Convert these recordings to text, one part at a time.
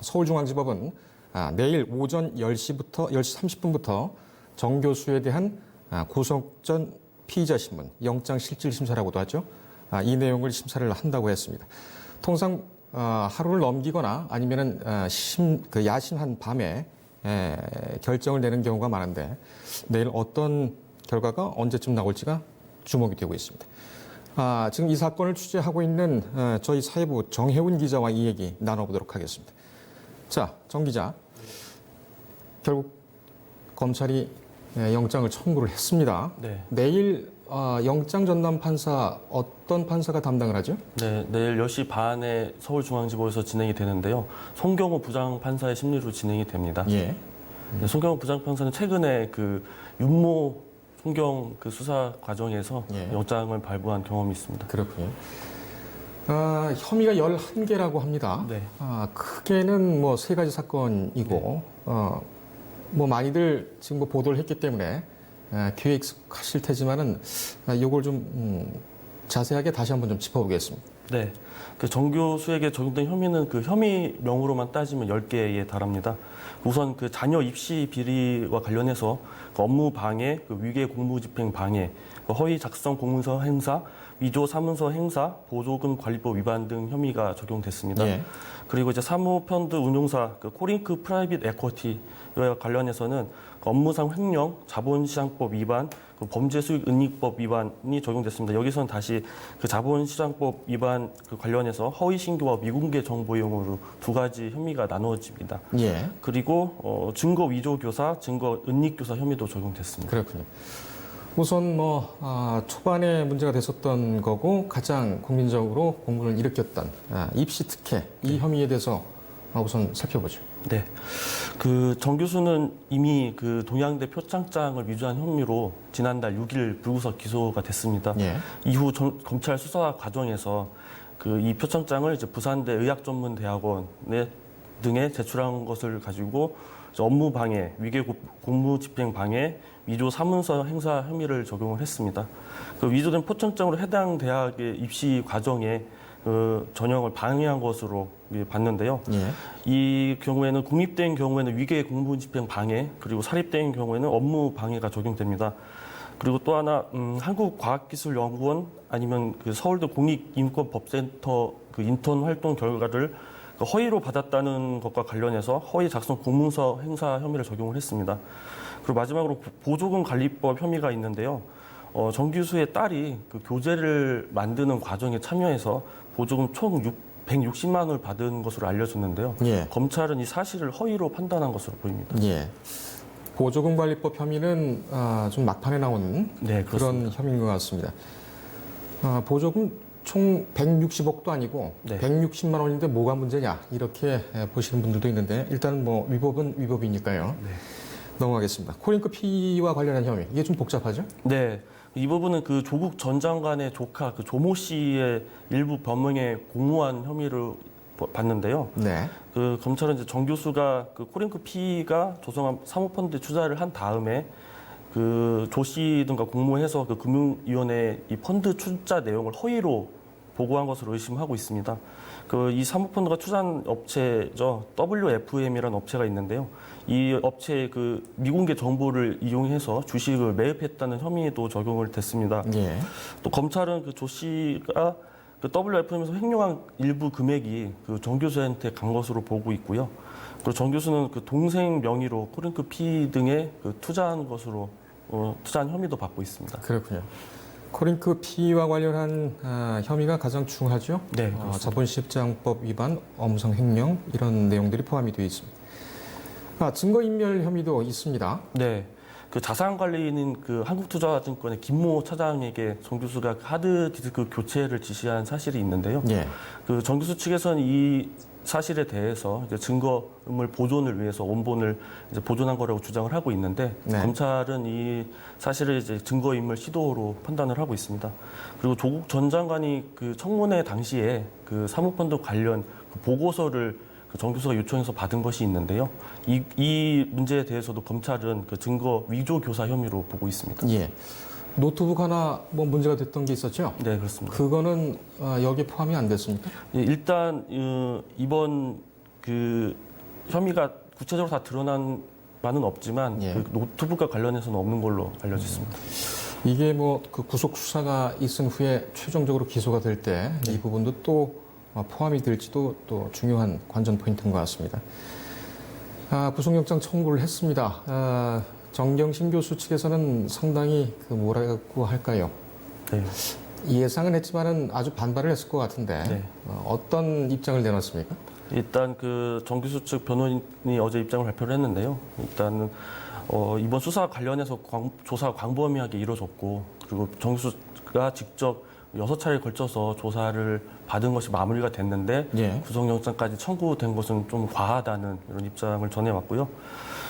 서울중앙지법은 내일 오전 10시부터 10시 30분부터 정 교수에 대한 구속 전 피의자 신문, 영장실질심사라고도 하죠. 이 내용을 심사를 한다고 했습니다. 통상 하루를 넘기거나 아니면은 야심한 밤에 결정을 내는 경우가 많은데 내일 어떤 결과가 언제쯤 나올지가 주목이 되고 있습니다. 지금 이 사건을 취재하고 있는 저희 사회부 정혜운 기자와 이 얘기 나눠보도록 하겠습니다. 자, 정 기자. 결국 검찰이 영장을 청구를 했습니다. 네. 내일 영장 전담 판사 어떤 판사가 담당을 하죠? 네, 내일 10시 반에 서울중앙지법에서 진행이 되는데요. 송경호 부장판사의 심리로 진행이 됩니다. 예. 네, 송경호 부장판사는 최근에 그 윤모 송경 그 수사 과정에서 예. 영장을 발부한 경험이 있습니다. 그렇군요. 혐의가 11개라고 합니다. 네. 크게는 뭐 세 가지 사건이고, 뭐 많이들 지금 뭐 보도를 했기 때문에 귀에 익숙하실 테지만은 이걸 좀 자세하게 다시 한번 좀 짚어보겠습니다. 네. 그 정 교수에게 적용된 혐의는 그 혐의명으로만 따지면 10개에 달합니다. 우선 그 자녀 입시 비리와 관련해서 그 업무 방해, 그 위계 공무 집행 방해, 그 허위 작성 공문서 행사, 위조 사문서 행사, 보조금 관리법 위반 등 혐의가 적용됐습니다. 예. 그리고 이제 사모펀드 운용사 그 코링크 프라이빗 에쿼티와 관련해서는 그 업무상 횡령, 자본시장법 위반, 그 범죄수익은닉법 위반이 적용됐습니다. 여기서는 다시 그 자본시장법 위반 그 관련해서 허위 신고와 미공개 정보 이용으로 두 가지 혐의가 나누어집니다. 예. 그리고 증거 위조 교사, 증거 은닉 교사 혐의도 적용됐습니다. 그렇군요. 우선 초반에 문제가 됐었던 거고 가장 국민적으로 공분을 일으켰던 입시 특혜 이 혐의에 대해서 우선 살펴보죠. 네, 그 정 교수는 이미 그 동양대 표창장을 위조한 혐의로 지난달 6일 불구속 기소가 됐습니다. 예. 이후 검찰 수사 과정에서 그 이 표창장을 이제 부산대 의학전문대학원 등에 제출한 것을 가지고 업무 방해, 위계 공무 집행 방해, 위조 사문서 행사 혐의를 적용을 했습니다. 그 위조된 표창장으로 해당 대학의 입시 과정에 그 전형을 방해한 것으로 봤는데요. 예. 이 경우에는 국립대인 경우에는 위계 공무 집행 방해, 그리고 사립대인 경우에는 업무 방해가 적용됩니다. 그리고 또 하나 한국과학기술연구원 아니면 그 서울대 공익인권법센터 그 인턴 활동 결과를 허위로 받았다는 것과 관련해서 허위 작성 공문서 행사 혐의를 적용을 했습니다. 그리고 마지막으로 보조금 관리법 혐의가 있는데요. 정 교수의 딸이 그 교재를 만드는 과정에 참여해서 보조금 총 160만 원을 받은 것으로 알려졌는데요. 예. 검찰은 이 사실을 허위로 판단한 것으로 보입니다. 예. 보조금 관리법 혐의는 좀 막판에 나온 네, 그런 혐의인 것 같습니다. 보조금 총 160억도 아니고 네. 160만 원인데 뭐가 문제냐 이렇게 보시는 분들도 있는데 일단 뭐 위법은 위법이니까요. 네. 넘어가겠습니다. 코링크 피와 관련한 혐의 이게 좀 복잡하죠? 네. 이 부분은 그 조국 전 장관의 조카 그 조모 씨의 일부 변명에 공모한 혐의를 봤는데요. 네. 그 검찰은 이제 정 교수가 그 코링크 피가 조성한 사모펀드에 투자를 한 다음에 그 조 씨 등과 공모해서 그 금융위원회 이 펀드 투자 내용을 허위로 보고한 것으로 의심하고 있습니다. 그 이 사모펀드가 투자한 업체죠. WFM이라는 업체가 있는데요. 이 업체의 그 미공개 정보를 이용해서 주식을 매입했다는 혐의도 적용을 됐습니다. 예. 또 검찰은 그 조 씨가 그 WFM에서 횡령한 일부 금액이 그 정 교수한테 간 것으로 보고 있고요. 그리고 정 교수는 그 동생 명의로 코링크 피 등에 그 투자한 것으로 투자한 혐의도 받고 있습니다. 그렇군요. 코링크 피와 관련한 혐의가 가장 중하죠. 네, 그렇습니다. 자본시장법 위반, 업무상 횡령 이런 내용들이 포함이 되어 있습니다. 증거인멸 혐의도 있습니다. 네. 그 자산관리인 그 한국투자증권의 김모 차장에게 정 교수가 하드디스크 교체를 지시한 사실이 있는데요. 예. 그 정 교수 측에서는 이 사실에 대해서 이제 증거물 보존을 위해서 원본을 이제 보존한 거라고 주장을 하고 있는데 네. 검찰은 이 사실을 이제 증거인멸 시도로 판단을 하고 있습니다. 그리고 조국 전 장관이 그 청문회 당시에 그 사모펀드 관련 그 보고서를 그 정 교수가 요청해서 받은 것이 있는데요. 이 문제에 대해서도 검찰은 그 증거 위조 교사 혐의로 보고 있습니다. 예. 노트북 하나 뭐 문제가 됐던 게 있었죠? 네, 그렇습니다. 그거는 여기에 포함이 안 됐습니까? 예, 일단 이번 그 혐의가 구체적으로 다 드러난 바는 없지만 예. 그 노트북과 관련해서는 없는 걸로 알려져 있습니다. 이게 뭐 그 구속 수사가 있은 후에 최종적으로 기소가 될 때 이 부분도 또 포함이 될지도 또 중요한 관전 포인트인 것 같습니다. 구속영장 청구를 했습니다. 정경심 교수 측에서는 상당히 그 뭐라고 할까요? 네. 예상은 했지만은 아주 반발을 했을 것 같은데 네. 어떤 입장을 내놨습니까? 일단 그 정 교수 측 변호인이 어제 입장을 발표를 했는데요. 일단은 이번 수사 관련해서 조사가 광범위하게 이루어졌고 그리고 정 교수가 직접 6차례에 걸쳐서 조사를 받은 것이 마무리가 됐는데 예. 구속영장까지 청구된 것은 좀 과하다는 이런 입장을 전해왔고요.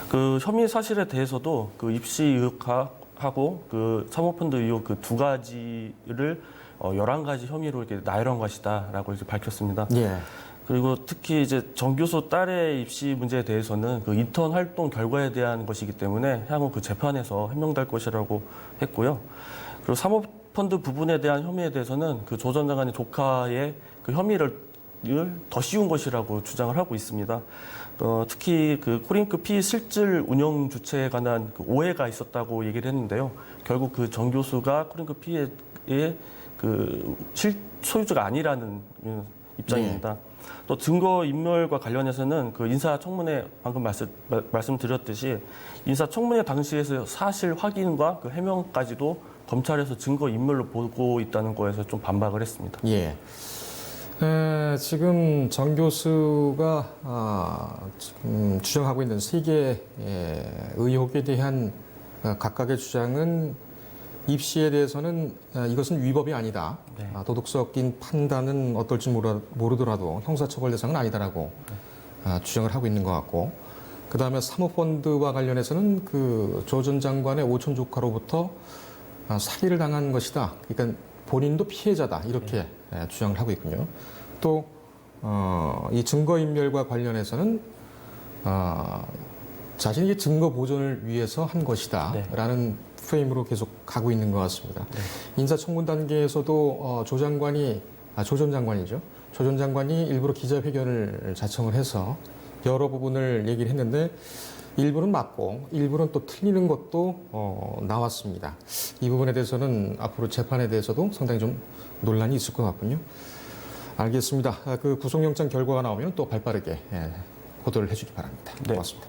그 혐의 사실에 대해서도 그 입시 의혹하고 그 사모펀드 의혹 그 두 가지를 11가지 혐의로 이렇게 나열한 것이다라고 이제 밝혔습니다. 예. 그리고 특히 이제 정 교수 딸의 입시 문제에 대해서는 그 인턴 활동 결과에 대한 것이기 때문에 향후 그 재판에서 해명될 것이라고 했고요. 그리고 사모펀드 부분에 대한 혐의에 대해서는 그 조 전 장관의 조카의 그 혐의를 더 씌운 것이라고 주장을 하고 있습니다. 특히 그 코링크 피 실질 운영 주체에 관한 그 오해가 있었다고 얘기를 했는데요. 결국 그 정 교수가 코링크 피의 그 소유주가 아니라는 입장입니다. 또 증거 인멸과 관련해서는 그 인사청문회 방금 말씀드렸듯이 인사청문회 당시에서 사실 확인과 그 해명까지도 검찰에서 증거 인멸로 보고 있다는 거에서 좀 반박을 했습니다. 예. 지금 정 교수가 지금 주장하고 있는 세 개의 의혹에 대한 각각의 주장은 입시에 대해서는 이것은 위법이 아니다. 네. 도덕적인 판단은 어떨지 모르더라도 형사처벌 대상은 아니다라고 주장을 하고 있는 것 같고, 그 다음에 사모펀드와 관련해서는 그 조 전 장관의 오촌 조카로부터 사기를 당한 것이다. 그러니까 본인도 피해자다. 이렇게 주장을 하고 있군요. 또 이 증거인멸과 관련해서는 자신이 증거 보존을 위해서 한 것이다. 네. 라는 프레임으로 계속 가고 있는 것 같습니다. 네. 인사청문 단계에서도 조 전 장관이죠. 조 전 장관이 일부러 기자회견을 자청을 해서 여러 부분을 얘기를 했는데 일부는 맞고 일부는 또 틀리는 것도 나왔습니다. 이 부분에 대해서는 앞으로 재판에 대해서도 상당히 좀 논란이 있을 것 같군요. 알겠습니다. 그 구속영장 결과가 나오면 또 발빠르게 보도를 해주기 바랍니다. 네. 고맙습니다.